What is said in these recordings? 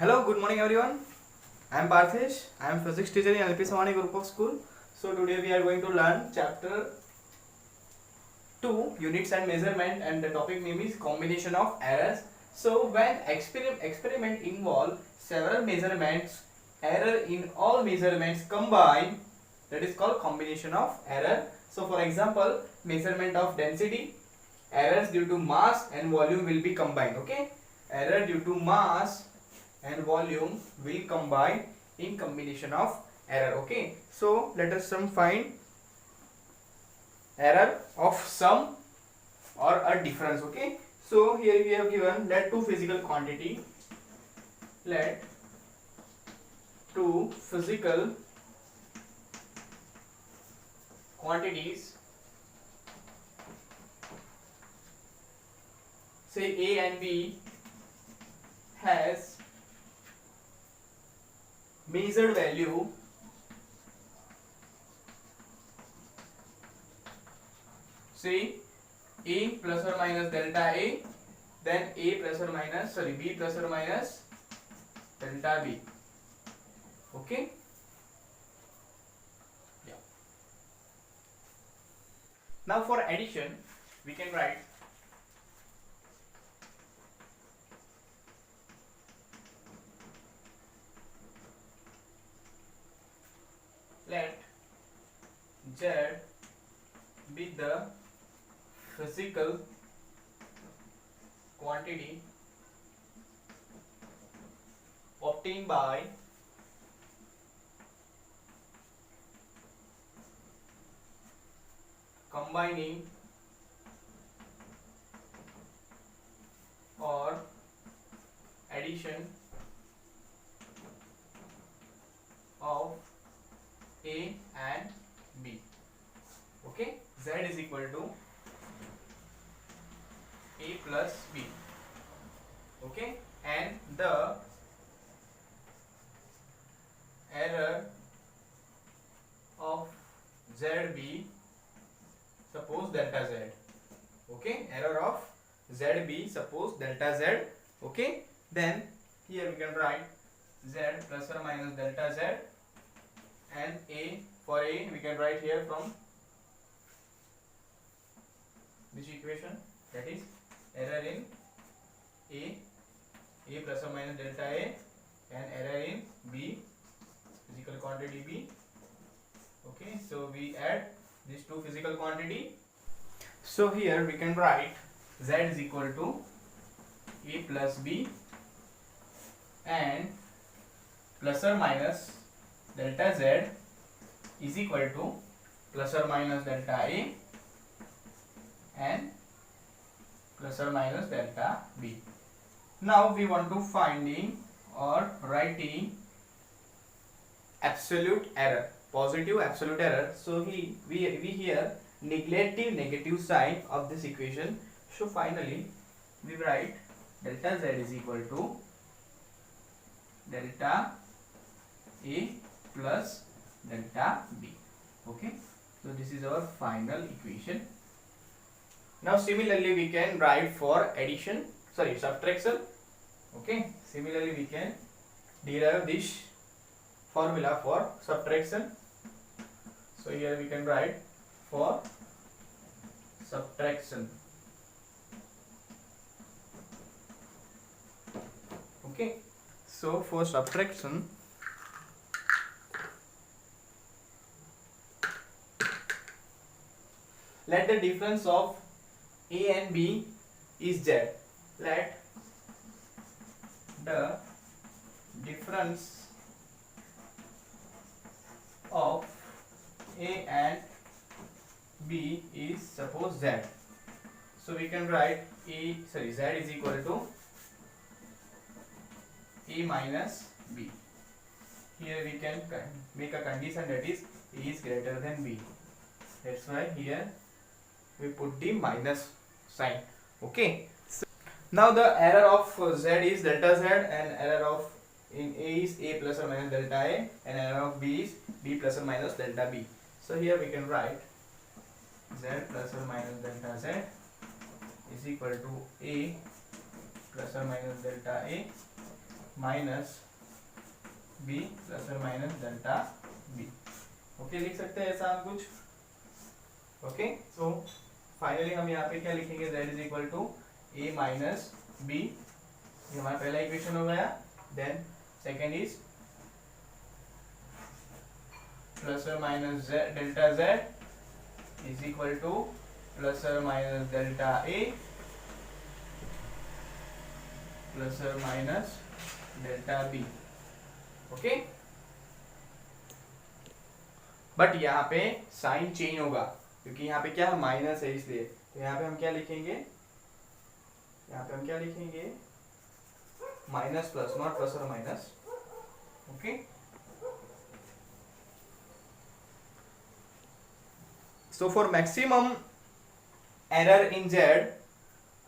Hello, good morning everyone. I am Parthish. I am physics teacher in LP Samani Group of School. So today we are going to learn chapter 2 units and measurement, and the topic name is combination of errors. So when experiment involve several measurements, error in all measurements combine, that is called combination of error. So for example, measurement of density, errors due to mass and volume will be combined. Okay, error due to mass and volume will combine in combination of error. Okay, so let us find error of sum or a difference. Okay, so here we have given, let two physical quantities, say A and B, has measured value say A plus or minus delta A, then B plus or minus delta B. Okay, yeah. Now for addition we can write let Z be the physical quantity obtained by combining or addition of A and B. Okay, Z is equal to A plus B. Okay, and the error of ZB, suppose delta Z. Okay, error of ZB, suppose delta Z. Okay, then here we can write Z plus or minus delta Z, and A, for A we can write here from which equation, that is error in A plus or minus delta A, and error in B, physical quantity B. Okay, so we add these two physical quantity. So here we can write Z is equal to A plus B and plus or minus delta Z is equal to plus or minus delta A and plus or minus delta B. Now we want to finding or writing absolute error, positive absolute error. So we here neglect the negative sign of this equation. So finally we write delta Z is equal to delta A plus delta B. Okay, so this is our final equation. Now similarly we can write for subtraction. Okay, similarly we can derive this formula for subtraction. So here we can write for subtraction. Okay, so for subtraction, let the difference of A and B is Z. Let the difference of A and B is suppose Z. So we can write Z is equal to A minus B. Here we can make a condition, that is A is greater than B. That's why here we put the minus sign. Okay, so now the error of Z is delta Z, and error of in A is A plus or minus delta A, and error of B is B plus or minus delta B. So here we can write Z plus or minus delta Z is equal to A plus or minus delta A minus B plus और minus delta B. Okay, लिख सकते हैं ऐसा हम कुछ। Okay, so finally हम यहाँ पे क्या लिखेंगे, z is equal to A minus B, ये हमारा पहला इक्वेशन हो गया। देन सेकेंड इज प्लस और minus delta z is equal to plus और माइनस डेल्टा ए प्लस और minus delta B. Okay, but यहाँ पे साइन चेंज होगा क्योंकि यहाँ पे क्या है, माइनस है, इसलिए तो यहाँ पे हम क्या लिखेंगे, यहाँ पे हम क्या लिखेंगे, माइनस प्लस, नॉट प्लस और minus. Okay, so for maximum error in Z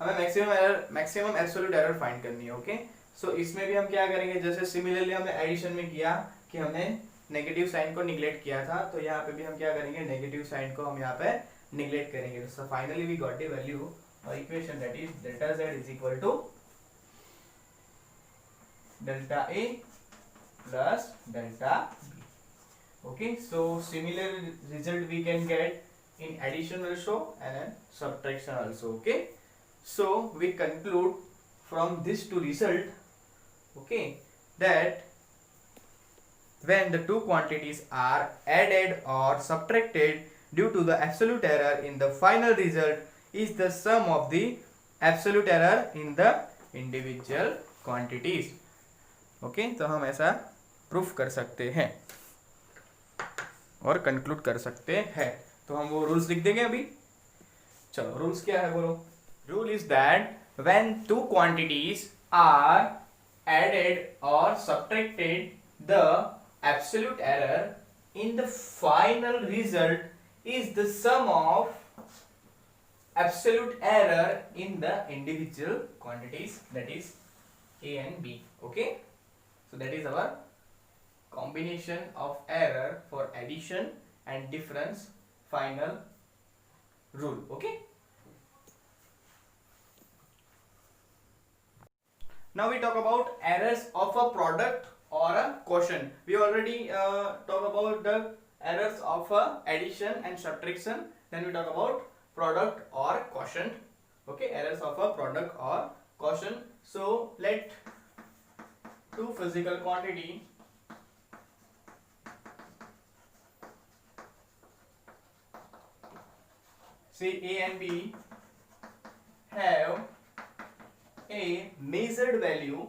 हमें मैक्सिमम एब्सोल्यूट एरर फाइंड करनी है। ओके, सो इसमें भी हम क्या करेंगे, जैसे सिमिलरली हमने एडिशन में किया कि हमने नेगेटिव साइन को निगलेक्ट किया था, तो यहाँ पे भी हम क्या करेंगे, नेगेटिव साइन को हम यहाँ पे निगलेक्ट करेंगे। So finally we got the value और equation that is delta z is equal to delta a plus delta b। Okay, so similar result we can get in addition also and in subtraction also. Okay, so we conclude from this two result, okay, that when the two quantities are added or subtracted due to the absolute error in the final result is the sum of the absolute error in the individual quantities. Okay, तो हम ऐसा proof कर सकते हैं और conclude कर सकते हैं। तो हम वो रूल्स लिख देंगे अभी। चलो, रूल्स क्या है बोलो। Rule is that when two quantities are added और subtracted the absolute error in the final result is the sum of absolute error in the individual quantities, that is a and b. Okay, so that is our combination of error for addition and difference final rule. Okay, now we talk about errors of a product or a quotient. We already talk about the errors of addition and subtraction, then we talk about product or quotient. Okay, errors of a product or quotient. So let two physical quantity say A and B have a measured value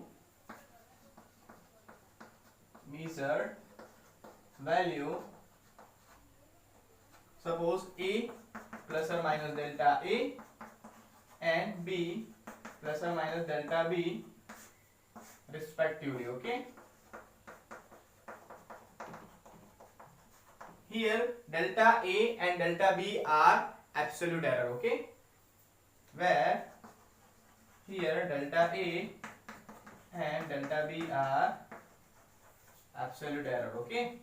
suppose A plus or minus delta A and B plus or minus delta B respectively. Okay, here delta A and delta B are absolute error. Okay, where here delta A and delta B are absolute error. Okay,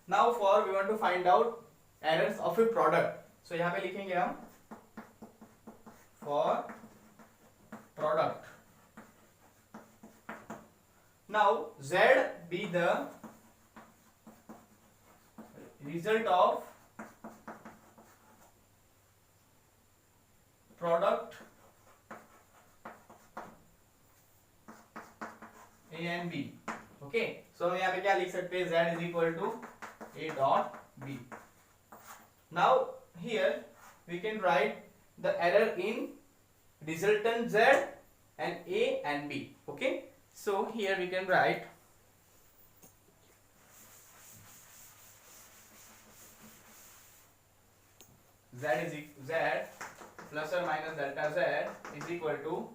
now for we want to find out errors of a product. So यहाँ पे लिखेंगे हम for product. Now Z be the result of product A and B. Okay, so हम यहाँ पे क्या लिख सकते हैं, Z is equal to A dot B. Now here we can write the error in resultant Z and A and B. Okay, so here we can write Z plus or minus delta Z is equal to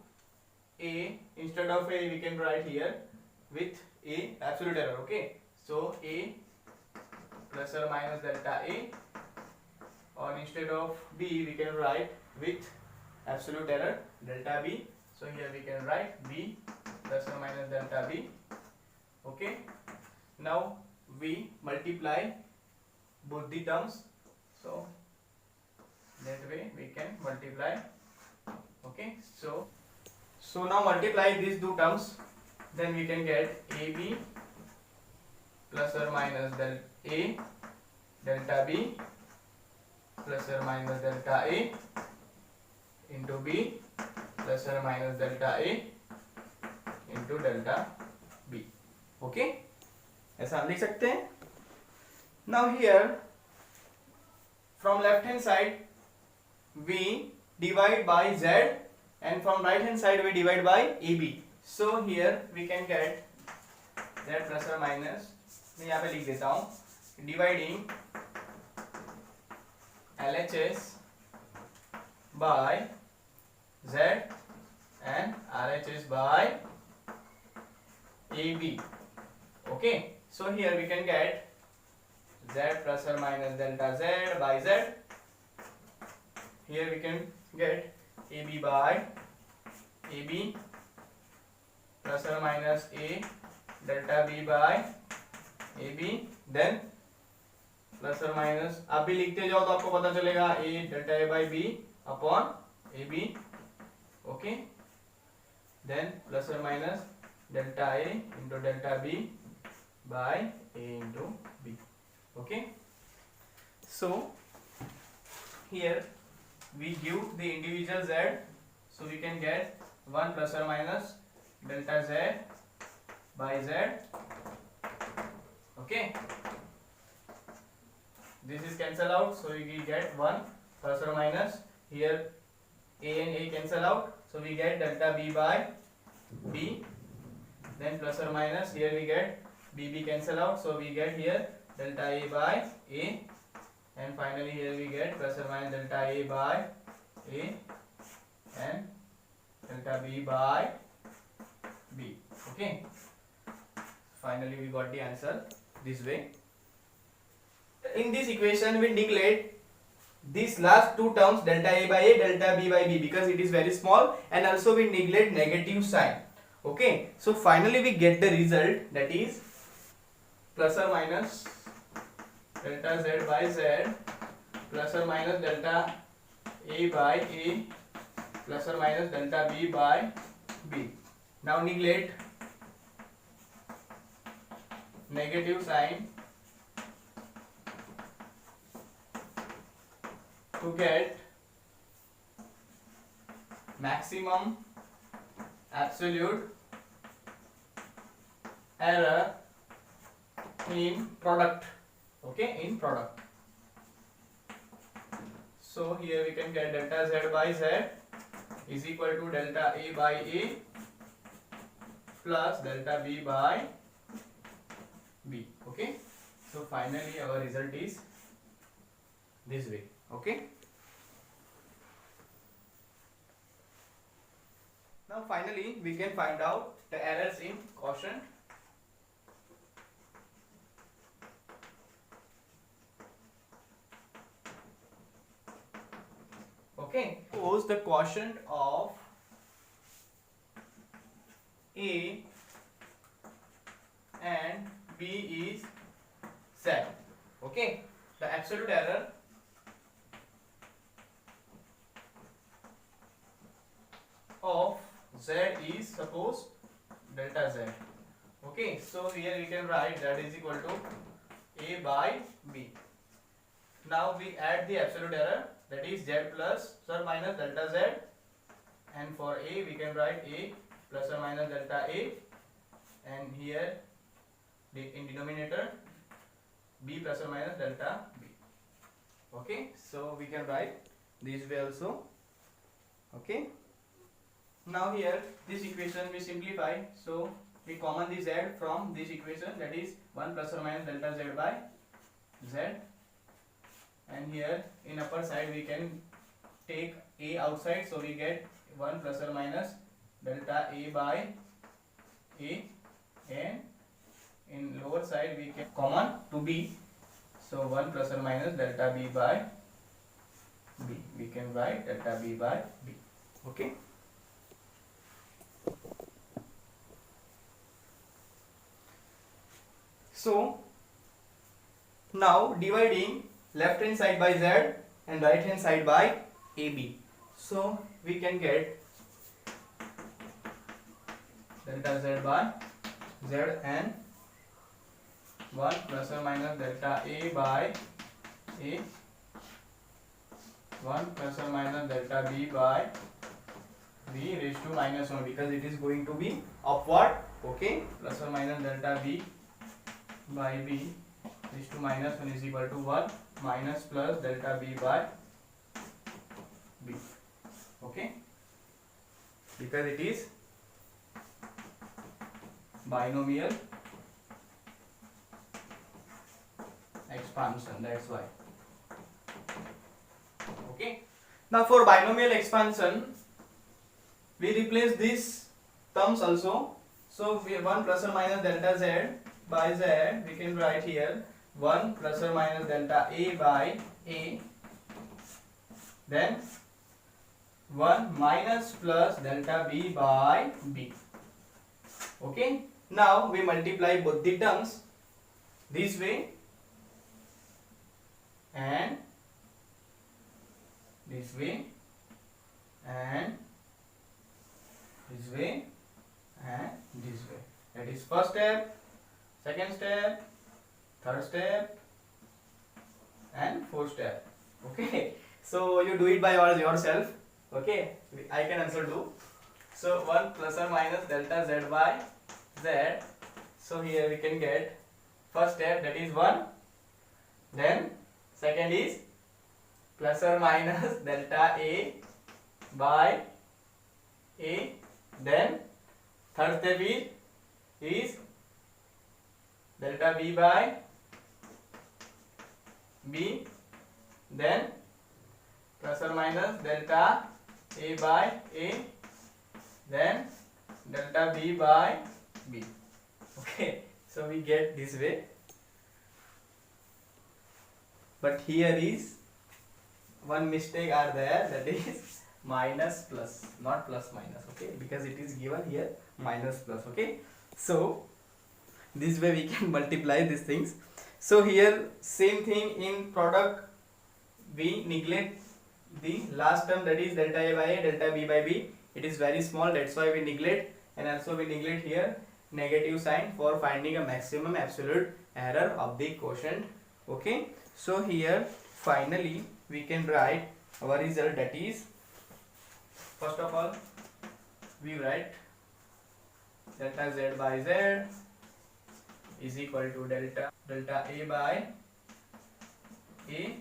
A, instead of A we can write here with A absolute error. Okay, so A plus or minus delta A, or instead of B we can write with absolute error delta B. So here we can write B plus or minus delta B. Okay, now we multiply both the terms, so that way we can multiply Okay, so now multiply these two terms, then we can get AB plus or minus A delta B plus or minus delta A into B plus or minus delta A into delta B. Okay, ऐसा हम लिख सकते हैं. Now here from left hand side we divide by Z and from right hand side we divide by AB. So here we can get Z plus or minus, मैं यहाँ पे लिख देता हूँ, dividing LHS by Z and RHS by AB. Okay, so here we can get Z plus or minus delta Z by Z. Here we can get AB by AB plus or minus A delta B by AB. Then plus और minus आप भी लिखते जाओ तो आपको पता चलेगा A delta A by B upon AB. Okay, then plus और minus delta A into delta B by A into B. Okay, so here we give the individual Z, so we can get 1 plus or minus delta Z by Z. Okay, this is cancel out, so we get 1 plus or minus, here A and A cancel out, so we get delta B by B. Then plus or minus, here we get BB cancel out, so we get here delta A by A. And finally here we get plus or minus delta A by A and delta B by B. Okay, finally we got the answer this way. In this equation we neglect these last two terms delta A by A, delta B by B, because it is very small, and also we neglect negative sign. Okay, so finally we get the result, that is plus or minus delta Z by Z plus or minus delta A by A plus or minus delta B by B. Now neglect negative sign to get maximum absolute error in product. Okay, in product. So here we can get delta Z by Z is equal to delta A by A plus delta B by B. Okay, so finally our result is this way. Okay, now finally we can find out the errors in quotient. Okay, suppose the quotient of A and B is Z. Okay, the absolute error of Z is suppose delta Z. Okay, so here we can write that is equal to A by B. Now we add the absolute error, that is Z plus or minus delta Z, and for A we can write A plus or minus delta A, and here in denominator B plus or minus delta B. Okay, so we can write this way also. Okay, now here this equation we simplify, so we common the Z from this equation, that is 1 plus or minus delta Z by Z, and here in upper side we can take A outside, so we get 1 plus or minus delta A by A, and in lower side we can common to B, so 1 plus or minus delta B by B, we can write delta B by B. Okay, so now dividing left hand side by Z and right hand side by AB. So we can get delta z by z and 1 plus or minus delta a by a, 1 plus or minus delta b by b raised to minus 1 because it is going to be upward. Okay, plus or minus delta b by b raised to minus 1 is equal to 1 minus plus delta b by b. Okay, because it is binomial expansion, that's why. Okay, now for binomial expansion we replace these terms also. So we have 1 plus or minus delta z by z, we can write here 1 plus or minus delta a by a, then 1 minus plus delta b by b. Okay, now we multiply both the terms this way and this way and this way and this way. That is first step, second step, third step and fourth step. Okay, so you do it by yourself. Okay, I can also do. So 1 plus or minus delta z by z. So here we can get first step, that is 1, then second is plus or minus delta a by a, then third step is delta b by b, then plus or minus delta a by a, then delta b by b. Okay, so we get this way, but here is one mistake are there, that is minus plus, not plus minus. Okay, because it is given here minus plus. Okay, so this way we can multiply these things. So here same thing in product, we neglect the last term, that is delta a by a, delta b by b. It is very small, that's why we neglect, and also we neglect here negative sign for finding a maximum absolute error of the quotient. Okay, so here finally we can write our result, that is, first of all we write delta z by z is equal to delta a by a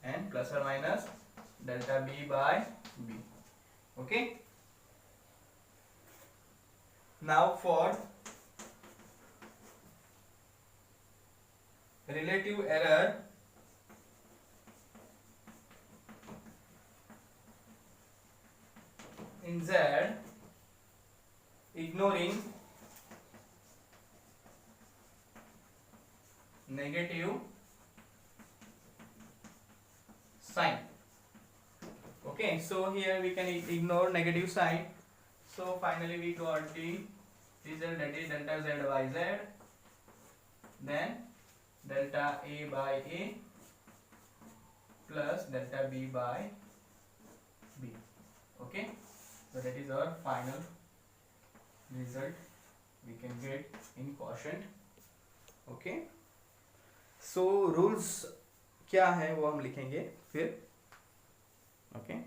and plus or minus delta b by b. Okay, now for relative error, in z, ignoring negative sign. Okay, so here we can ignore negative sign. So finally we got the result, that is delta z by z, then delta a by a plus delta b by b. Okay, so that is our final result we can get in quotient. Okay, so rules क्या है वो हम लिखेंगे फिर. Okay,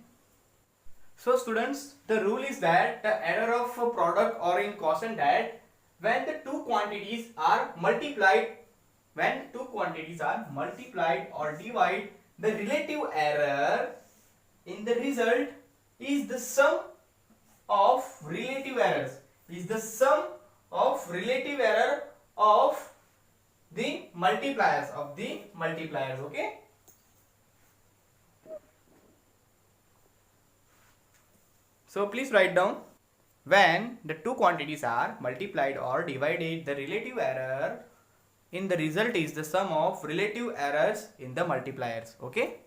so students, the rule is that the error of a product or in quotient, that when the two quantities are multiplied or divided, the relative error in the result is the sum of relative errors, of the multipliers Okay, so please write down, when the two quantities are multiplied or divided, the relative error in the result is the sum of relative errors in the multipliers. Okay.